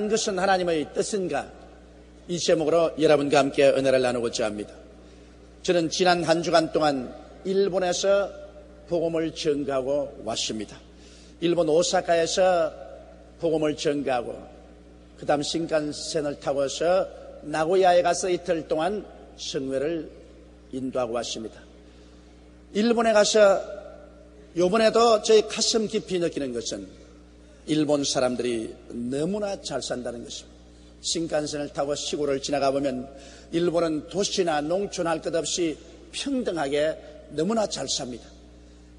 가난한 것은 하나님의 뜻인가? 이 제목으로 여러분과 함께 은혜를 나누고자 합니다. 저는 지난 한 주간 동안 일본에서 복음을 전가하고 왔습니다. 일본 오사카에서 복음을 전가하고 그 다음 신칸센을 타고서 나고야에 가서 이틀 동안 성회를 인도하고 왔습니다. 일본에 가서 이번에도 저희 가슴 깊이 느끼는 것은 일본 사람들이 너무나 잘 산다는 것입니다. 신칸센을 타고 시골을 지나가 보면 일본은 도시나 농촌 할 것 없이 평등하게 너무나 잘 삽니다.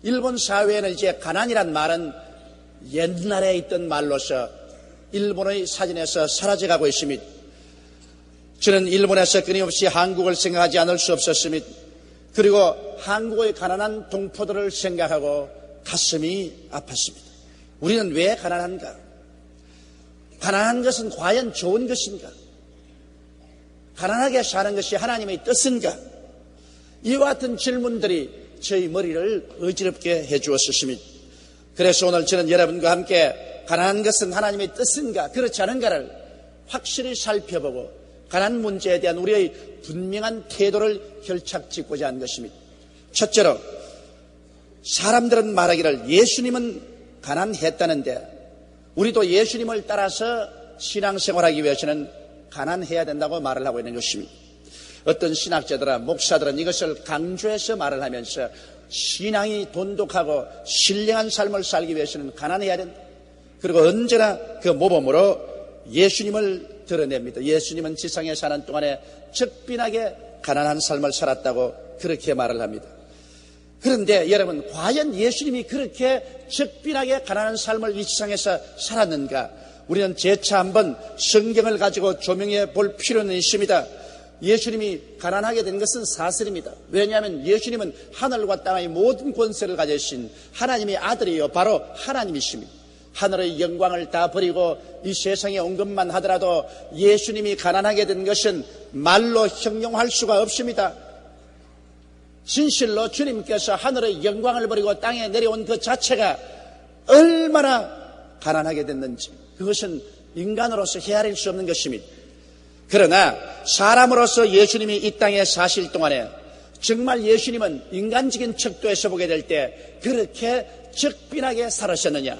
일본 사회에는 이제 가난이란 말은 옛날에 있던 말로서 일본의 사진에서 사라져가고 있습니다. 저는 일본에서 끊임없이 한국을 생각하지 않을 수 없었습니다. 그리고 한국의 가난한 동포들을 생각하고 가슴이 아팠습니다. 우리는 왜 가난한가? 가난한 것은 과연 좋은 것인가? 가난하게 사는 것이 하나님의 뜻인가? 이와 같은 질문들이 저희 머리를 어지럽게 해주었습니다. 그래서 오늘 저는 여러분과 함께 가난한 것은 하나님의 뜻인가? 그렇지 않은가를 확실히 살펴보고 가난 문제에 대한 우리의 분명한 태도를 결착짓고자 한 것입니다. 첫째로 사람들은 말하기를 예수님은 가난했다는데 우리도 예수님을 따라서 신앙생활하기 위해서는 가난해야 된다고 말을 하고 있는 것입니다. 어떤 신학자들은 목사들은 이것을 강조해서 말을 하면서 신앙이 돈독하고 신령한 삶을 살기 위해서는 가난해야 된다. 그리고 언제나 그 모범으로 예수님을 드러냅니다. 예수님은 지상에 사는 동안에 적빈하게 가난한 삶을 살았다고 그렇게 말을 합니다. 그런데 여러분, 과연 예수님이 그렇게 적빈하게 가난한 삶을 이 지상에서 살았는가? 우리는 재차 한번 성경을 가지고 조명해 볼 필요는 있습니다. 예수님이 가난하게 된 것은 사실입니다. 왜냐하면 예수님은 하늘과 땅의 모든 권세를 가지신 하나님의 아들이요, 바로 하나님이십니다. 하늘의 영광을 다 버리고 이 세상에 온 것만 하더라도 예수님이 가난하게 된 것은 말로 형용할 수가 없습니다. 진실로 주님께서 하늘의 영광을 버리고 땅에 내려온 그 자체가 얼마나 가난하게 됐는지 그것은 인간으로서 헤아릴 수 없는 것입니다. 그러나 사람으로서 예수님이 이 땅에 사실 동안에 정말 예수님은 인간적인 척도에서 보게 될 때 그렇게 적빈하게 살으셨느냐?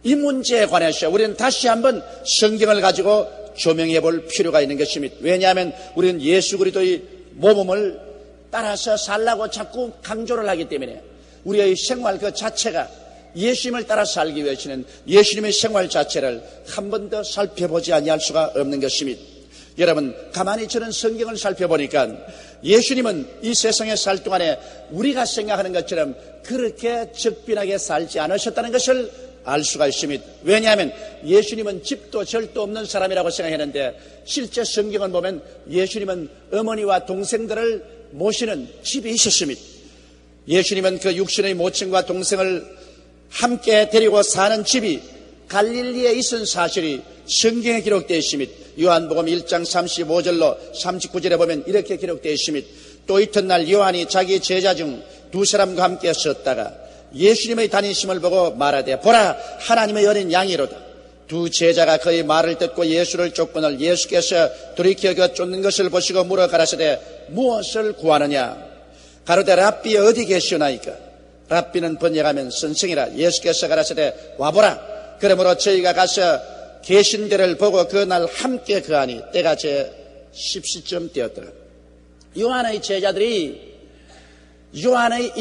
이 문제에 관해서 우리는 다시 한번 성경을 가지고 조명해 볼 필요가 있는 것입니다. 왜냐하면 우리는 예수 그리스도의 모범을 따라서 살라고 자꾸 강조를 하기 때문에 우리의 생활 그 자체가 예수님을 따라 살기 위해서는 예수님의 생활 자체를 한 번 더 살펴보지 아니할 수가 없는 것입니다. 여러분, 가만히 저는 성경을 살펴보니까 예수님은 이 세상에 살 동안에 우리가 생각하는 것처럼 그렇게 적빈하게 살지 않으셨다는 것을 알 수가 있습니다. 왜냐하면 예수님은 집도 절도 없는 사람이라고 생각했는데 실제 성경을 보면 예수님은 어머니와 동생들을 모시는 집이 있었습니다. 예수님은 그 육신의 모친과 동생을 함께 데리고 사는 집이 갈릴리에 있은 사실이 성경에 기록되어 있습니다. 요한복음 1장 35절로 39절에 보면 이렇게 기록되어 있습니다. 또 이튿날 요한이 자기 제자 중 두 사람과 함께 섰다가 예수님의 다니심을 보고 말하되 보라, 하나님의 어린 양이로다. 두 제자가 그의 말을 듣고 예수를 쫓거늘 예수께서 돌이켜 그 쫓는 것을 보시고 물어 가라사대 무엇을 구하느냐? 가로되 랍비 어디 계시오나이까? 랍비는 번역하면 선생이라. 예수께서 가라사대 와보라. 그러므로 저희가 가서 계신 데를 보고 그날 함께 거하니 때가 제 10시쯤 되었더라. 요한의 제자들이 요한의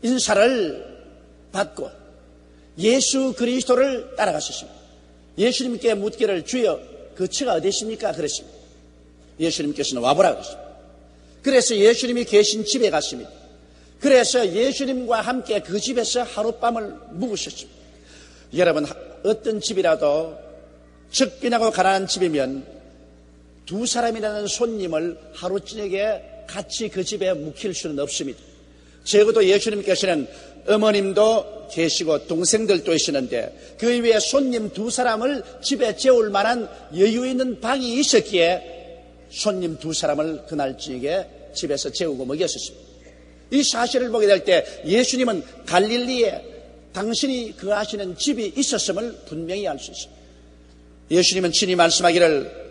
인사를 받고 예수 그리스도를 따라갔었습니다. 예수님께 묻기를 주여 그 처가 어디십니까? 그랬습니다. 예수님께서는 와보라 그랬습니다. 그래서 예수님이 계신 집에 갔습니다. 그래서 예수님과 함께 그 집에서 하룻밤을 묵으셨습니다. 여러분, 어떤 집이라도 적빈하고 가난한 집이면 두 사람이라는 손님을 하루 저녁에 같이 그 집에 묵힐 수는 없습니다. 적어도 예수님께서는 어머님도 계시고 동생들도 있었는데 그 이외에 손님 두 사람을 집에 재울 만한 여유 있는 방이 있었기에 손님 두 사람을 그날 저녁에 집에서 재우고 먹였었습니다. 이 사실을 보게 될 때 예수님은 갈릴리에 당신이 거하시는 집이 있었음을 분명히 알 수 있습니다. 예수님은 친히 말씀하기를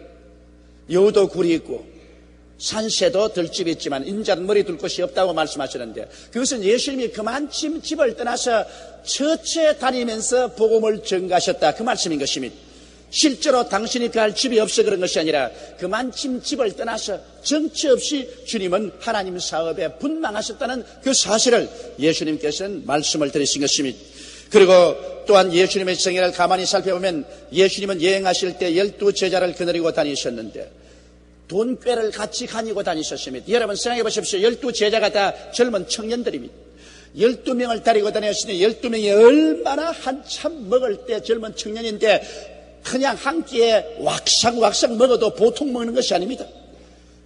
여우도 굴이 있고 산새도 들집이 있지만 인자는 머리 둘 곳이 없다고 말씀하시는데, 그것은 예수님이 그만큼 집을 떠나서 처처에 다니면서 복음을 전가하셨다, 그 말씀인 것입니다. 실제로 당신이 갈 집이 없어 그런 것이 아니라 그만큼 집을 떠나서 정처 없이 주님은 하나님 사업에 분망하셨다는 그 사실을 예수님께서는 말씀을 드리신 것입니다. 그리고 또한 예수님의 생애를 가만히 살펴보면 예수님은 여행하실 때 12제자를 거느리고 다니셨는데 돈꾀를 같이 가지고 다니셨습니다. 여러분 생각해 보십시오. 12제자가 다 젊은 청년들입니다. 12명을 데리고 다녔으니 12명이 얼마나 한참 먹을 때 젊은 청년인데 그냥 한 끼에 왁상왁상 먹어도 보통 먹는 것이 아닙니다.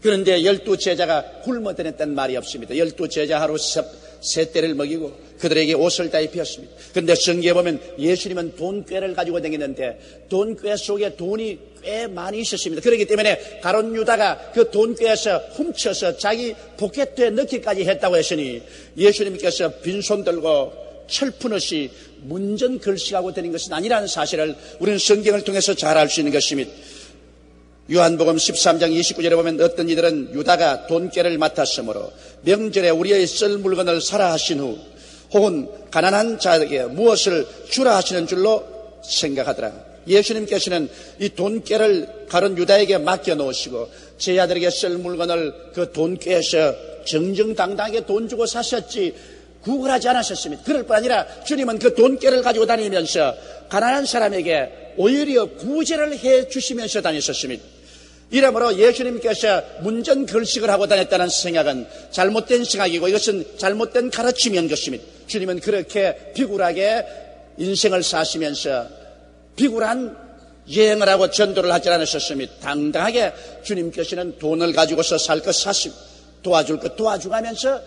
그런데 12제자가 굶어 다녔다는 말이 없습니다. 12제자 하루 세 떼를 먹이고 그들에게 옷을 다 입혔습니다. 그런데 성경에 보면 예수님은 돈꾀를 가지고 다니는데 돈꾀 속에 돈이 꽤 많이 있었습니다. 그렇기 때문에 가룟 유다가 그 돈꾀에서 훔쳐서 자기 포켓에 넣기까지 했다고 했으니 예수님께서 빈손 들고 철푸릇이 문전걸식하고 다닌 것은 아니라는 사실을 우리는 성경을 통해서 잘 알 수 있는 것입니다. 요한복음 13장 29절에 보면 어떤 이들은 유다가 돈꾀를 맡았으므로 명절에 우리의 쓸 물건을 사라 하신 후 혹은 가난한 자에게 무엇을 주라 하시는 줄로 생각하더라. 예수님께서는 이 돈꾀를 가룟 유다에게 맡겨놓으시고 제자들에게 쓸 물건을 그 돈꾀에서 정정당당하게 돈 주고 사셨지 구걸하지 않으셨습니다. 그럴 뿐 아니라 주님은 그 돈꾀를 가지고 다니면서 가난한 사람에게 오히려 구제를 해 주시면서 다니셨습니다. 이러므로 예수님께서 문전걸식을 하고 다녔다는 생각은 잘못된 생각이고 이것은 잘못된 가르침인 것입니다. 주님은 그렇게 비굴하게 인생을 사시면서 비굴한 여행을 하고 전도를 하지 않으셨습니다. 당당하게 주님께서는 돈을 가지고서 살 것 사시고 도와줄 것 도와주가면서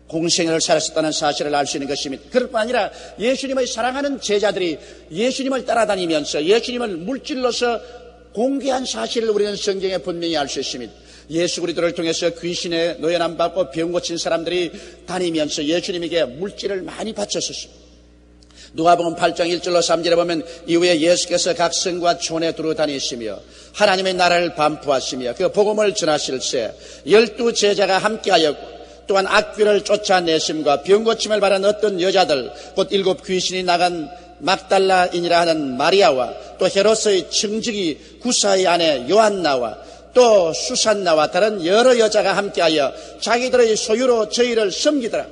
공생애를 살았었다는 사실을 알 수 있는 것입니다. 그럴 뿐 아니라 예수님의 사랑하는 제자들이 예수님을 따라다니면서 예수님을 물질로서 공개한 사실을 우리는 성경에 분명히 알 수 있습니다. 예수 그리스도를 통해서 귀신에 노연함 받고 병 고친 사람들이 다니면서 예수님에게 물질을 많이 바쳤었습니다. 누가복음 8장 1절로 3절에 보면 이후에 예수께서 각 성과 촌에 두루 다니시며 하나님의 나라를 반포하시며 그 복음을 전하실세 12제자가 함께하였고 또한 악귀를 쫓아내심과 병 고침을 받은 어떤 여자들 곧 7 귀신이 나간 막달라인이라 하는 마리아와 또 헤롯의 청지기 구사의 아내 요한나와 또 수산나와 다른 여러 여자가 함께하여 자기들의 소유로 저희를 섬기더라.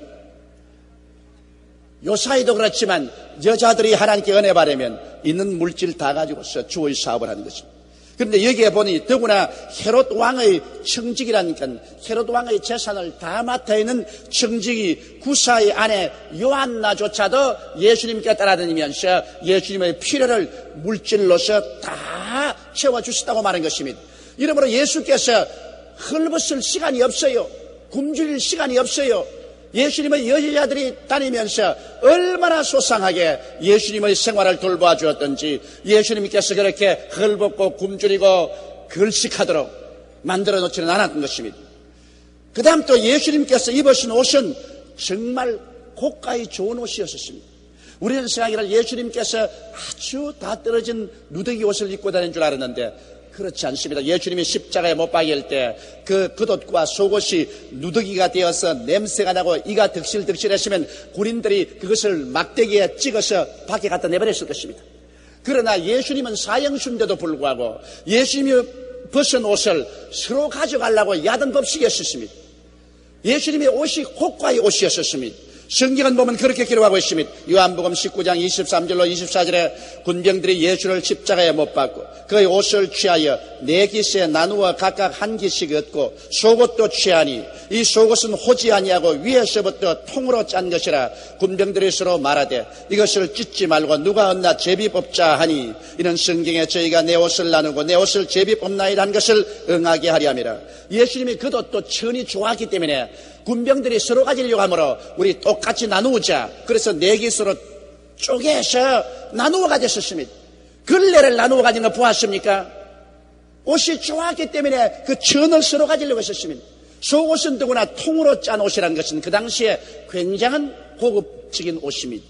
요사이도 그렇지만 여자들이 하나님께 은혜 받으면 있는 물질 다 가지고서 주의 사업을 하는 것입니다. 그런데 여기에 보니 더구나 헤롯 왕의 청직이라니까 헤롯 왕의 재산을 다 맡아있는 청직이 구사의 아내 요한나조차도 예수님께 따라다니면서 예수님의 필요를 물질로서 다 채워주셨다고 말한 것입니다. 이러므로 예수께서 헐벗을 시간이 없어요. 굶주릴 시간이 없어요. 예수님의 여자들이 다니면서 얼마나 소상하게 예수님의 생활을 돌보아 주었던지 예수님께서 그렇게 헐벗고 굶주리고 걸식하도록 만들어 놓지는 않았던 것입니다. 그 다음 또 예수님께서 입으신 옷은 정말 고가의 좋은 옷이었습니다. 우리는 생각하기를 예수님께서 아주 다 떨어진 누더기 옷을 입고 다닌 줄 알았는데 그렇지 않습니다. 예수님이 십자가에 못 박일 때 그 겉옷과 속옷이 누더기가 되어서 냄새가 나고 이가 득실득실했으면 군인들이 그것을 막대기에 찍어서 밖에 갖다 내버렸을 것입니다. 그러나 예수님은 사형수인데도 불구하고 예수님이 벗은 옷을 서로 가져가려고 야단 법식이었습니다. 예수님의 옷이 고가의 옷이었습니다. 성경은 보면 그렇게 기록하고 있습니다. 요한복음 19장 23절로 24절에 군병들이 예수를 십자가에 못 박고 그의 옷을 취하여 4기세 나누어 각각 한 기씩 얻고 속옷도 취하니 이 속옷은 호지 아니하고 위에서부터 통으로 짠 것이라 군병들이 서로 말하되 이것을 찢지 말고 누가 얻나 제비 뽑자 하니 이는 성경에 저희가 내 옷을 나누고 내 옷을 제비 뽑나이라 한 것을 응하게 하려 함이라. 예수님이 겉옷도 천이 좋아하기 때문에 군병들이 서로 가지려고 하므로 우리 똑같이 나누자. 그래서 4기수로 쪼개서 나누어 가졌었습니다. 걸레를 나누어 가진 거 보았습니까? 옷이 좋았기 때문에 그 천을 서로 가지려고 했었습니다. 속옷은 더구나 통으로 짠 옷이라는 것은 그 당시에 굉장한 고급적인 옷입니다.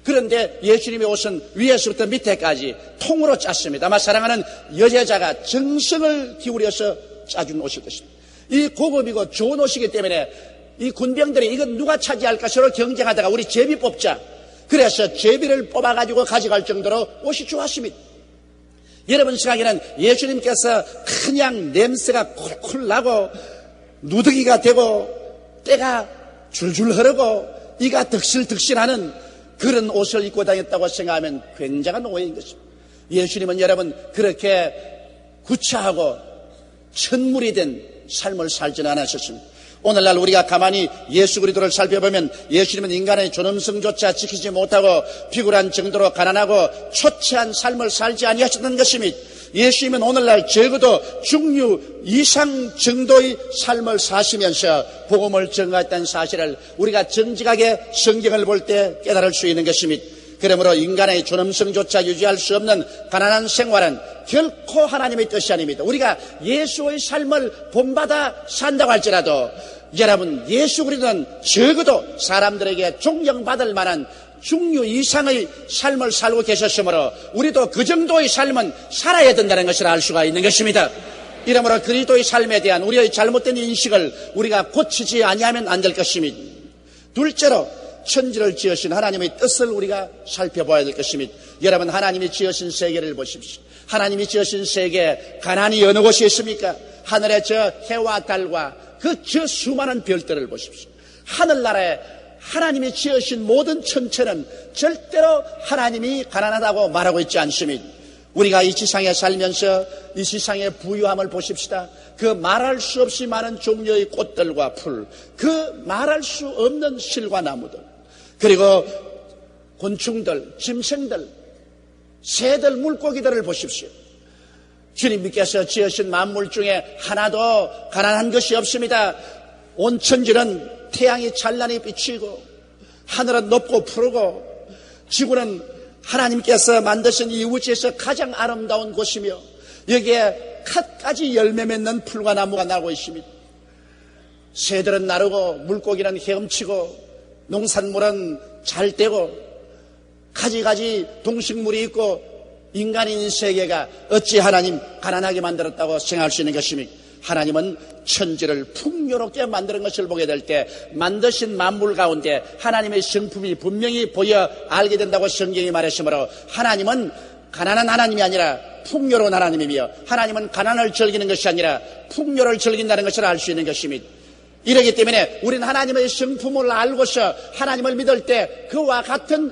그런데 예수님의 옷은 위에서부터 밑에까지 통으로 짰습니다. 아마 사랑하는 여제자가 정성을 기울여서 짜준 옷일 것입니다. 이 고급이고 좋은 옷이기 때문에 이 군병들이 이건 누가 차지할까 서로 경쟁하다가 우리 제비 뽑자. 그래서 제비를 뽑아가지고 가져갈 정도로 옷이 좋았습니다. 여러분 생각에는 예수님께서 그냥 냄새가 콜콜 나고 누더기가 되고 때가 줄줄 흐르고 이가 득실득실하는 그런 옷을 입고 다녔다고 생각하면 굉장한 오해인 것입니다. 예수님은 여러분 그렇게 구차하고 천물이 된 삶을 살지는 않으셨습니다. 오늘날 우리가 가만히 예수 그리스도를 살펴보면 예수님은 인간의 존엄성조차 지키지 못하고 비굴한 정도로 가난하고 초췌한 삶을 살지 아니하셨던 것입니다. 예수님은 오늘날 적어도 중류 이상 정도의 삶을 사시면서 복음을 전가했다는 사실을 우리가 정직하게 성경을 볼 때 깨달을 수 있는 것입니다. 그러므로 인간의 존엄성조차 유지할 수 없는 가난한 생활은 결코 하나님의 뜻이 아닙니다. 우리가 예수의 삶을 본받아 산다고 할지라도 여러분 예수 그리스도는 적어도 사람들에게 존경받을 만한 중류 이상의 삶을 살고 계셨으므로 우리도 그 정도의 삶은 살아야 된다는 것을 알 수가 있는 것입니다. 이러므로 그리스도의 삶에 대한 우리의 잘못된 인식을 우리가 고치지 아니하면 안 될 것입니다. 둘째로 천지를 지으신 하나님의 뜻을 우리가 살펴봐야 될 것입니다. 여러분 하나님이 지으신 세계를 보십시오. 하나님이 지으신 세계에 가난이 어느 곳이 있습니까? 하늘의 저 해와 달과 그 저 수많은 별들을 보십시오. 하늘나라에 하나님이 지으신 모든 천체는 절대로 하나님이 가난하다고 말하고 있지 않습니다. 우리가 이 지상에 살면서 이 지상의 부유함을 보십시다. 그 말할 수 없이 많은 종류의 꽃들과 풀, 그 말할 수 없는 실과 나무들, 그리고 곤충들, 짐승들, 새들, 물고기들을 보십시오. 주님께서 지으신 만물 중에 하나도 가난한 것이 없습니다. 온 천지는 태양이 찬란히 비치고 하늘은 높고 푸르고 지구는 하나님께서 만드신 이 우주에서 가장 아름다운 곳이며 여기에 갖가지 열매 맺는 풀과 나무가 나고 있습니다. 새들은 나르고 물고기는 헤엄치고 농산물은 잘 되고 가지가지 동식물이 있고 인간인 세계가 어찌 하나님 가난하게 만들었다고 생각할 수 있는 것입니까? 하나님은 천지를 풍요롭게 만드는 것을 보게 될 때 만드신 만물 가운데 하나님의 성품이 분명히 보여 알게 된다고 성경이 말했으므로 하나님은 가난한 하나님이 아니라 풍요로운 하나님이며 하나님은 가난을 즐기는 것이 아니라 풍요를 즐긴다는 것을 알 수 있는 것입니다. 이러기 때문에 우리는 하나님의 성품을 알고서 하나님을 믿을 때 그와 같은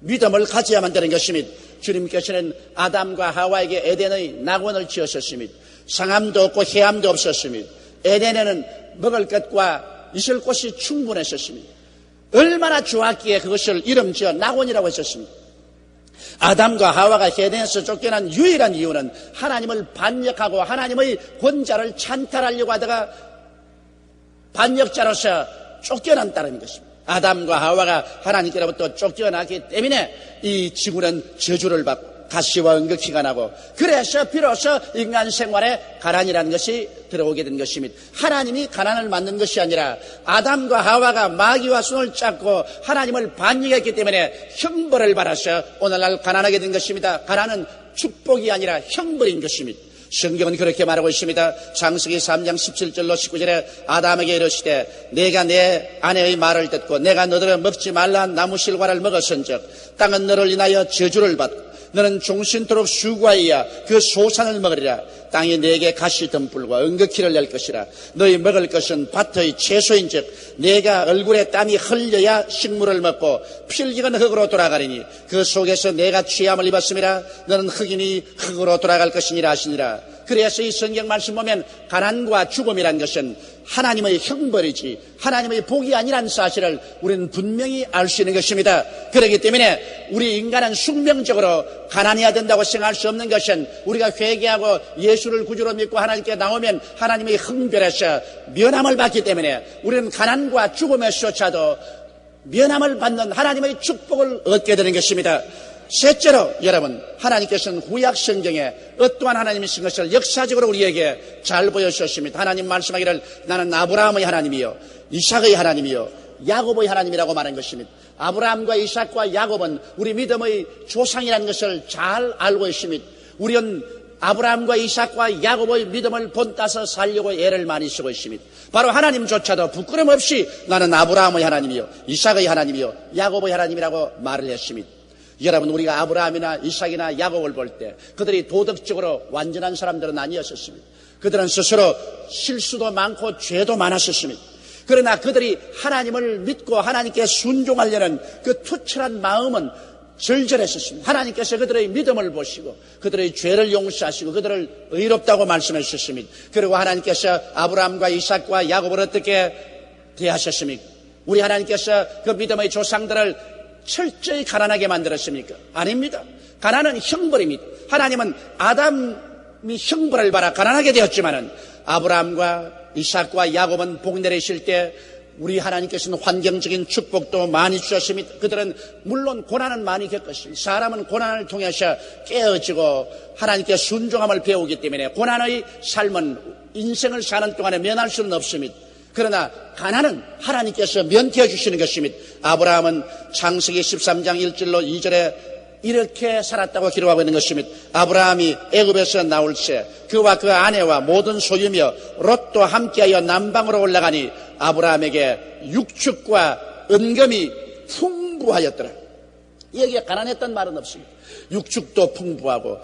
믿음을 가져야만 되는 것입니다. 주님께서는 아담과 하와에게 에덴의 낙원을 지으셨습니다. 상함도 없고 해함도 없었습니다. 에덴에는 먹을 것과 있을 곳이 충분했었습니다. 얼마나 좋았기에 그것을 이름 지어 낙원이라고 했었습니다. 아담과 하와가 에덴에서 쫓겨난 유일한 이유는 하나님을 반역하고 하나님의 권자를 찬탈하려고 하다가 반역자로서 쫓겨난다는 것입니다. 아담과 하와가 하나님께로부터 쫓겨나기 때문에 이 지구는 저주를 받고 가시와 응극기가 나고 그래서 비로소 인간 생활에 가난이라는 것이 들어오게 된 것입니다. 하나님이 가난을 만든 것이 아니라 아담과 하와가 마귀와 손을 잡고 하나님을 반역했기 때문에 형벌을 받아서 오늘날 가난하게 된 것입니다. 가난은 축복이 아니라 형벌인 것입니다. 성경은 그렇게 말하고 있습니다. 창세기 3장 17절로 19절에 아담에게 이르시되 내가 내 아내의 말을 듣고 내가 너더러 먹지 말라 한 나무 실과를 먹었은즉 땅은 너를 인하여 저주를 받고 너는 종신토록 수고하여야 그 소산을 먹으리라. 땅이 내게 가시 덤불과 은극기를 낼 것이라. 너희 먹을 것은 밭의 채소인즉 내가 얼굴에 땀이 흘려야 식물을 먹고 필기는 흙으로 돌아가리니 그 속에서 내가 취함을 입었음이라. 너는 흙이니 흙으로 돌아갈 것이니라 하시니라. 그래서 이 성경 말씀 보면 가난과 죽음이란 것은 하나님의 형벌이지 하나님의 복이 아니라는 사실을 우리는 분명히 알 수 있는 것입니다. 그렇기 때문에 우리 인간은 숙명적으로 가난해야 된다고 생각할 수 없는 것은 우리가 회개하고 예수를 구주로 믿고 하나님께 나오면 하나님의 흥별에서 면함을 받기 때문에 우리는 가난과 죽음에서조차도 면함을 받는 하나님의 축복을 얻게 되는 것입니다. 셋째로 여러분 하나님께서는 구약 성경에 어떠한 하나님이신 것을 역사적으로 우리에게 잘 보여주셨습니다. 하나님 말씀하기를 나는 아브라함의 하나님이요 이삭의 하나님이요 야곱의 하나님이라고 말한 것입니다. 아브라함과 이삭과 야곱은 우리 믿음의 조상이라는 것을 잘 알고 있습니다. 우리는 아브라함과 이삭과 야곱의 믿음을 본따서 살려고 애를 많이 쓰고 있습니다. 바로 하나님조차도 부끄럼 없이 나는 아브라함의 하나님이요 이삭의 하나님이요 야곱의 하나님이라고 말을 했습니다. 여러분, 우리가 아브라함이나 이삭이나 야곱을 볼 때 그들이 도덕적으로 완전한 사람들은 아니었습니다. 그들은 스스로 실수도 많고 죄도 많았습니다. 그러나 그들이 하나님을 믿고 하나님께 순종하려는 그 투철한 마음은 절절했었습니다. 하나님께서 그들의 믿음을 보시고 그들의 죄를 용서하시고 그들을 의롭다고 말씀하셨습니다. 그리고 하나님께서 아브라함과 이삭과 야곱을 어떻게 대하셨습니까? 우리 하나님께서 그 믿음의 조상들을 철저히 가난하게 만들었습니까? 아닙니다. 가난은 형벌입니다. 하나님은 아담이 형벌을 받아 가난하게 되었지만은 아브라함과 이삭과 야곱은 복 내리실 때 우리 하나님께서는 환경적인 축복도 많이 주셨습니다. 그들은 물론 고난은 많이 겪었습니다. 사람은 고난을 통해서 깨어지고 하나님께 순종함을 배우기 때문에 고난의 삶은 인생을 사는 동안에 면할 수는 없습니다. 그러나 가난은 하나님께서 면케해 주시는 것입니다. 아브라함은 창세기 13장 1절로 2절에 이렇게 살았다고 기록하고 있는 것입니다. 아브라함이 애굽에서 나올 새 그와 그 아내와 모든 소유며 롯도 함께하여 남방으로 올라가니 아브라함에게 육축과 은금이 풍부하였더라. 여기에 가난했던 말은 없습니다. 육축도 풍부하고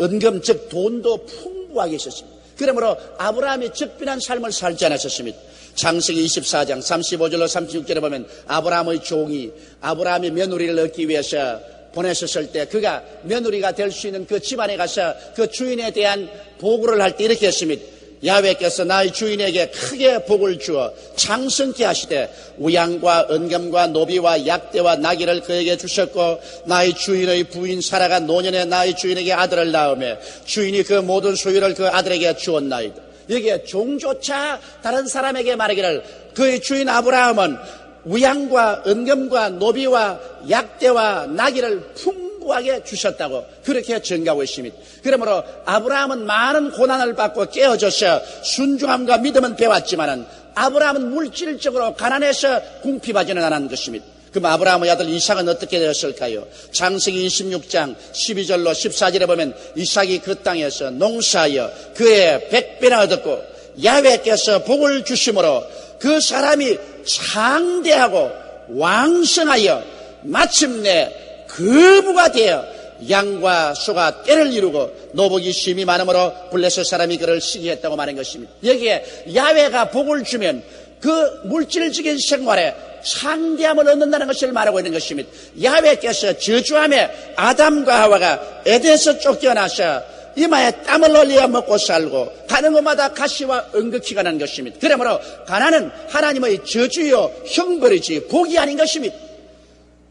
은금 즉 돈도 풍부하게 있었습니다. 그러므로 아브라함이 적빈한 삶을 살지 않았었습니다. 창세기 24장 35절로 36절에 보면 아브라함의 종이 아브라함이 며느리를 얻기 위해서 보냈었을 때 그가 며느리가 될 수 있는 그 집안에 가서 그 주인에 대한 보고를 할 때 이렇게 했습니다. 야훼께서 나의 주인에게 크게 복을 주어 장성케 하시되 우양과 은금과 노비와 약대와 나귀를 그에게 주셨고 나의 주인의 부인 사라가 노년에 나의 주인에게 아들을 낳으며 주인이 그 모든 소유를 그 아들에게 주었나이다. 여기에 종조차 다른 사람에게 말하기를 그의 주인 아브라함은 우양과 은금과 노비와 약대와 나귀를 풍부하게 주셨다고 그렇게 증가하고 있습니다. 그러므로 아브라함은 많은 고난을 받고 깨어져서 순종함과 믿음은 배웠지만은 아브라함은 물질적으로 가난해서 궁핍하지는 않은 것입니다. 그럼 아브라함의 아들 이삭은 어떻게 되었을까요? 창세기 26장 12절로 14절에 보면 이삭이 그 땅에서 농사하여 그의 100배나 얻었고 야훼께서 복을 주심으로 그 사람이 장대하고 왕성하여 마침내 거부가 되어 양과 소가 떼를 이루고 노복이 심히 많으므로 블레셋 사람이 그를 시기했다고 말한 것입니다. 여기에 야훼가 복을 주면 그 물질적인 생활에 창대함을 얻는다는 것을 말하고 있는 것입니다. 야훼께서 저주함에 아담과 하와가 에덴에서 쫓겨나서 이마에 땀을 흘려 먹고 살고 가는 곳마다 가시와 은극히가 난 것입니다. 그러므로 가난은 하나님의 저주요 형벌이지 복이 아닌 것입니다.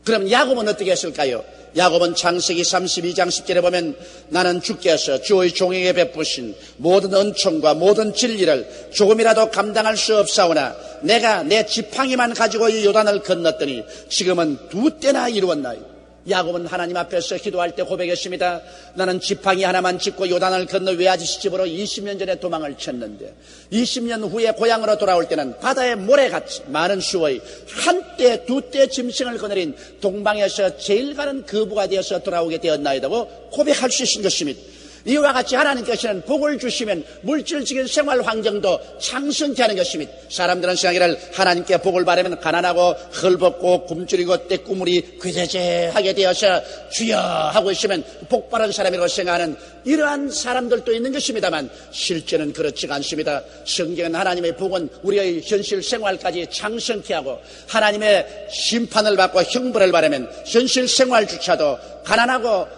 그럼 야곱은 어떻게 했을까요? 야곱은 창세기 32장 10절에 보면 나는 주께서 주의 종에게 베푸신 모든 은총과 모든 진리를 조금이라도 감당할 수 없사오나 내가 내 지팡이만 가지고 이 요단을 건넜더니 지금은 2때나 이루었나이다. 야곱은 하나님 앞에서 기도할 때 고백했습니다. 나는 지팡이 하나만 짚고 요단을 건너 외아저씨 집으로 20년 전에 도망을 쳤는데 20년 후에 고향으로 돌아올 때는 바다의 모래같이 많은 수의 한때 2때 짐승을 거느린 동방에서 제일 가는 거부가 되어서 돌아오게 되었나이다고 고백할 수 있는 것입니다. 이와 같이 하나님께서는 복을 주시면 물질적인 생활 환경도 창성케 하는 것입니다. 사람들은 생각하기를 하나님께 복을 바라면 가난하고 헐벗고 굶주리고 떼꾸물이 괴제제하게 되어서 주여 하고 있으면 복받은 사람이라고 생각하는 이러한 사람들도 있는 것입니다만 실제는 그렇지가 않습니다. 성경은 하나님의 복은 우리의 현실 생활까지 창성케 하고 하나님의 심판을 받고 형벌을 바라면 현실 생활조차도 가난하고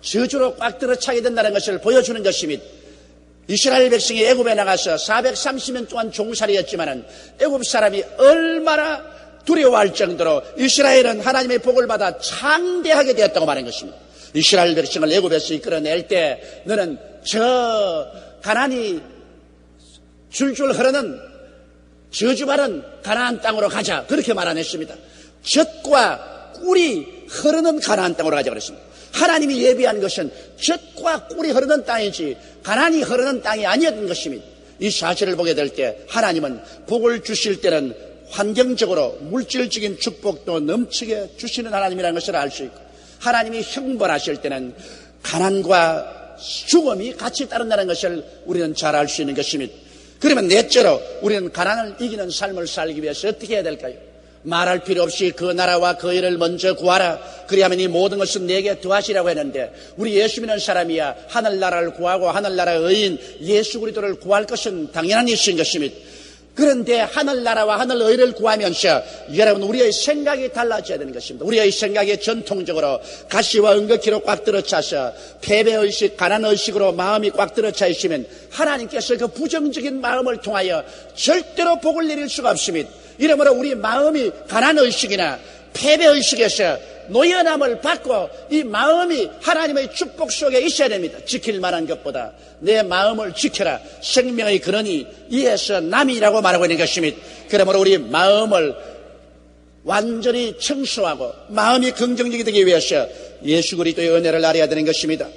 저주로 꽉 들어차게 된다는 것을 보여주는 것입니다. 이스라엘 백성이 애굽에 나가서 430년 동안 종살이였지만 애굽 사람이 얼마나 두려워할 정도로 이스라엘은 하나님의 복을 받아 창대하게 되었다고 말한 것입니다. 이스라엘 백성을 애굽에서 이끌어낼 때 너는 저 가난이 줄줄 흐르는 저주받은 가나안 땅으로 가자 그렇게 말 안 했습니다. 젖과 꿀이 흐르는 가나안 땅으로 가자 그랬습니다. 하나님이 예비한 것은 젖과 꿀이 흐르는 땅이지 가난이 흐르는 땅이 아니었던 것입니다. 이 사실을 보게 될 때 하나님은 복을 주실 때는 환경적으로 물질적인 축복도 넘치게 주시는 하나님이라는 것을 알 수 있고, 하나님이 형벌하실 때는 가난과 죽음이 같이 따른다는 것을 우리는 잘 알 수 있는 것입니다. 그러면 넷째로 우리는 가난을 이기는 삶을 살기 위해서 어떻게 해야 될까요? 말할 필요 없이 그 나라와 그 일을 먼저 구하라. 그리하면 이 모든 것은 내게 더하시라고 했는데, 우리 예수 믿는 사람이야 하늘나라를 구하고 하늘나라의 의인 예수 그리스도를 구할 것은 당연한 일인 것입니다. 그런데 하늘나라와 하늘의를 구하면서 여러분, 우리의 생각이 달라져야 되는 것입니다. 우리의 생각이 전통적으로 가시와 은거키로 꽉 들어차서 패배의식, 가난의식으로 마음이 꽉 들어차 있으면 하나님께서 그 부정적인 마음을 통하여 절대로 복을 내릴 수가 없습니다. 이러므로 우리 마음이 가난의식이나 패배의식에서 노연함을 받고 이 마음이 하나님의 축복 속에 있어야 됩니다. 지킬 만한 것보다 내 마음을 지켜라. 생명의 근원이 이에서 남이라고 말하고 있는 것입니다. 그러므로 우리 마음을 완전히 청소하고 마음이 긍정적이 되기 위해서 예수 그리스도의 은혜를 알아야 되는 것입니다.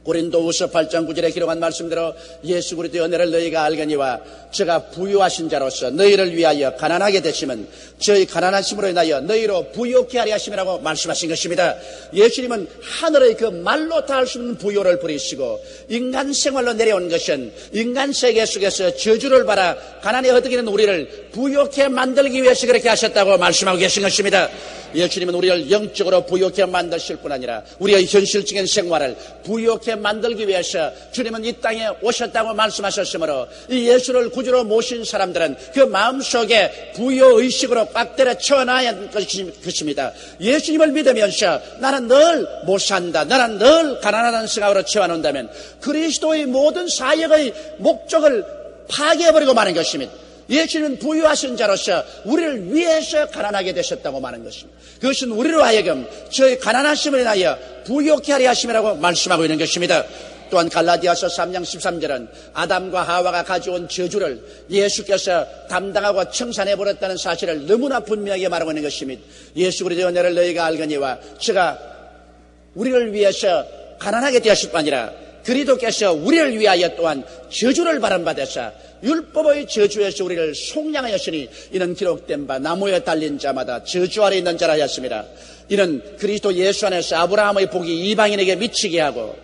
고린도후서 8장 9절에 기록한 말씀대로 예수 그리스도의 은혜를 너희가 알거니와 저가 부유하신 자로서 너희를 위하여 가난하게 되시면 저희 가난하심으로 인하여 너희로 부유케 하려 하심이라고 말씀하신 것입니다. 예수님은 하늘의 그 말로 다 할 수 없는 부유를 부리시고 인간 생활로 내려온 것은 인간 세계 속에서 저주를 받아 가난에 허덕이는 우리를 부유케 만들기 위해서 그렇게 하셨다고 말씀하고 계신 것입니다. 예수님은 우리를 영적으로 부유케 만드실 뿐 아니라 우리의 현실적인 생활을 부유케 만들기 위해서 주님은 이 땅에 오셨다고 말씀하셨으므로 이 예수를 구주로 모신 사람들은 그 마음속에 부유의식으로 꽉 때려쳐놔야 할 것입니다. 예수님을 믿으면서 나는 늘 못 산다, 나는 늘 가난하다는 생각으로 채워놓는다면 그리스도의 모든 사역의 목적을 파괴해버리고 마는 것입니다. 예수는 부유하신 자로서 우리를 위해서 가난하게 되셨다고 말하는 것입니다. 그것은 우리로 하여금 저의 가난하심을 인하여 부유케 하려 하심이라고 말씀하고 있는 것입니다. 또한 갈라디아서 3장 13절은 아담과 하와가 가져온 저주를 예수께서 담당하고 청산해버렸다는 사실을 너무나 분명하게 말하고 있는 것입니다. 예수 그리스도의 은혜를 너희가 알거니와 저가 우리를 위해서 가난하게 되었을 뿐 아니라 그리스도께서 우리를 위하여 또한 저주를 받은받아서 율법의 저주에서 우리를 속량하였으니 이는 기록된 바 나무에 달린 자마다 저주 아래 있는 자라 하였습니다. 이는 그리스도 예수 안에서 아브라함의 복이 이방인에게 미치게 하고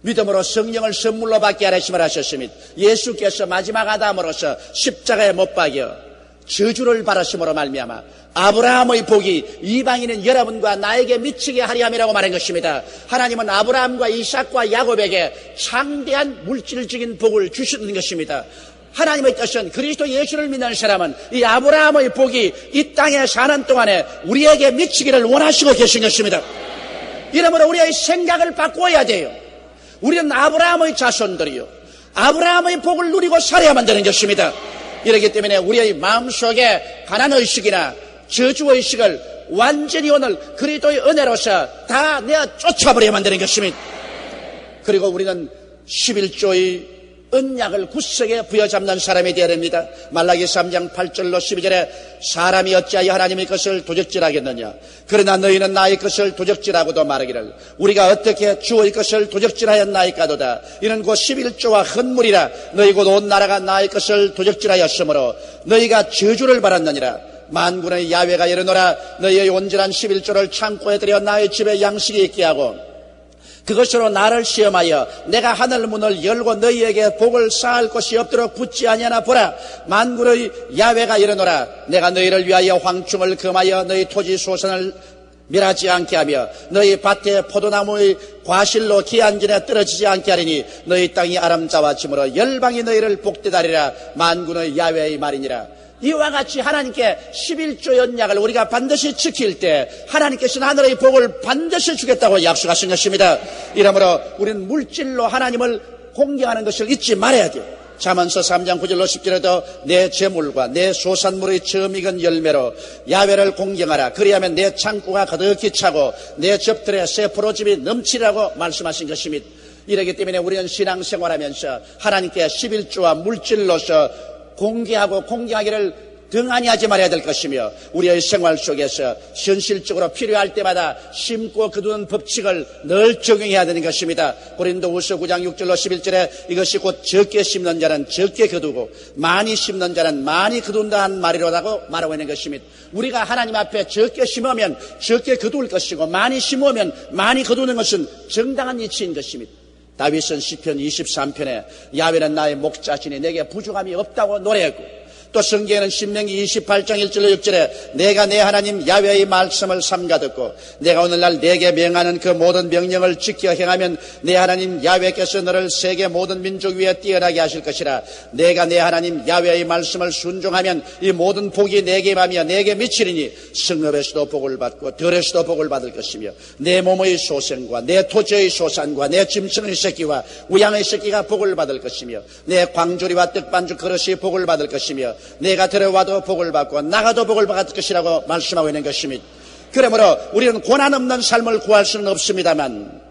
믿음으로 성령을 선물로 받게 하라 말씀을 하셨습니다. 예수께서 마지막 아담으로서 십자가에 못 박여 저주를 받으심으로 말미암아 아브라함의 복이 이방인인 여러분과 나에게 미치게 하려 함이라고 말한 것입니다. 하나님은 아브라함과 이삭과 야곱에게 창대한 물질적인 복을 주시는 것입니다. 하나님의 뜻은 그리스도 예수를 믿는 사람은 이 아브라함의 복이 이 땅에 사는 동안에 우리에게 미치기를 원하시고 계신 것입니다. 이러므로 우리의 생각을 바꿔야 돼요. 우리는 아브라함의 자손들이요, 아브라함의 복을 누리고 살아야만 되는 것입니다. 이렇기 때문에 우리의 마음속에 가난의식이나 저주의식을 완전히 오늘 그리스도의 은혜로서 다 내어 쫓아버려야만 되는 것입니다. 그리고 우리는 11조의 언약을 굳세게 부여잡는 사람이 되어야 됩니다. 말라기 3장 8절로 12절에 사람이 어찌하여 하나님의 것을 도적질하겠느냐, 그러나 너희는 나의 것을 도적질하고도 말하기를 우리가 어떻게 주의 것을 도적질하였나이까도다. 이는 곧 11조와 헌물이라. 너희 곧 온 나라가 나의 것을 도적질하였으므로 너희가 저주를 받았느니라. 만군의 야훼가 이르노라. 너희의 온전한 11조를 창고에 들여 나의 집에 양식이 있게 하고 그것으로 나를 시험하여 내가 하늘 문을 열고 너희에게 복을 쌓을 곳이 없도록 붙지 아니하나 보라. 만군의 야훼가 이르노라. 내가 너희를 위하여 황충을 금하여 너희 토지 소산을 멸하지 않게 하며 너희 밭에 포도나무의 과실로 기한전에 떨어지지 않게 하리니 너희 땅이 아름다워짐으로 열방이 너희를 복되다리라. 만군의 야훼의 말이니라. 이와 같이 하나님께 11조 언약을 우리가 반드시 지킬 때 하나님께서는 하늘의 복을 반드시 주겠다고 약속하신 것입니다. 이러므로 우리는 물질로 하나님을 공경하는 것을 잊지 말아야 돼요. 잠언서 3장 9절로 10절에도 내 재물과 내 소산물의 처음 익은 열매로 야훼를 공경하라. 그리하면 내 창고가 가득히 차고 내 접들에 새 포도즙이 넘치라고 말씀하신 것입니다. 이렇기 때문에 우리는 신앙생활하면서 하나님께 11조와 물질로서 공개하고 공경하기를 등한히 하지 말아야 될 것이며 우리의 생활 속에서 현실적으로 필요할 때마다 심고 거두는 법칙을 늘 적용해야 되는 것입니다. 고린도후서 9장 6절로 11절에 이것이 곧 적게 심는 자는 적게 거두고 많이 심는 자는 많이 거둔다 한 말이라고 말하고 있는 것입니다. 우리가 하나님 앞에 적게 심으면 적게 거둘 것이고 많이 심으면 많이 거두는 것은 정당한 이치인 것입니다. 다윗은 시편 23편에 야훼는 나의 목자시니 내게 부족함이 없다고 노래했고, 또 성경에는 신명기 28장 1절로 6절에 내가 내 하나님 야훼의 말씀을 삼가 듣고 내가 오늘날 내게 명하는 그 모든 명령을 지켜 행하면 내 하나님 야훼께서 너를 세계 모든 민족 위에 뛰어나게 하실 것이라. 내가 내 하나님 야훼의 말씀을 순종하면 이 모든 복이 내게 임하며 내게 미치리니 성읍에서도 복을 받고 들에서도 복을 받을 것이며 내 몸의 소생과 내 토지의 소산과 내 짐승의 새끼와 우양의 새끼가 복을 받을 것이며 내 광조리와 떡반죽 그릇이 복을 받을 것이며 내가 들어와도 복을 받고 나가도 복을 받을 것이라고 말씀하고 있는 것입니다. 그러므로 우리는 고난 없는 삶을 구할 수는 없습니다만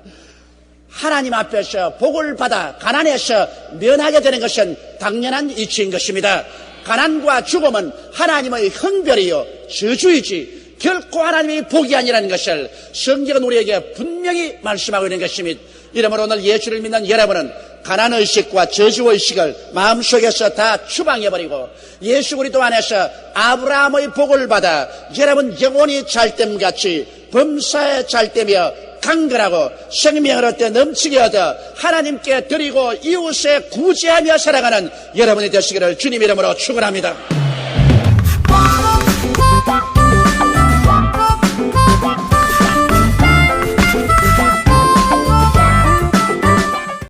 하나님 앞에서 복을 받아 가난에서 면하게 되는 것은 당연한 이치인 것입니다. 가난과 죽음은 하나님의 흥별이요 저주이지 결코 하나님의 복이 아니라는 것을 성경은 우리에게 분명히 말씀하고 있는 것입니다. 이러므로 오늘 예수를 믿는 여러분은 가난의식과 저주의식을 마음속에서 다 추방해버리고 예수 그리스도 안에서 아브라함의 복을 받아 여러분 영혼이 잘됨같이 범사에 잘되며 강건하고 생명을 얻되 넘치게 얻어 하나님께 드리고 이웃에 구제하며 살아가는 여러분이 되시기를 주님 이름으로 축원합니다.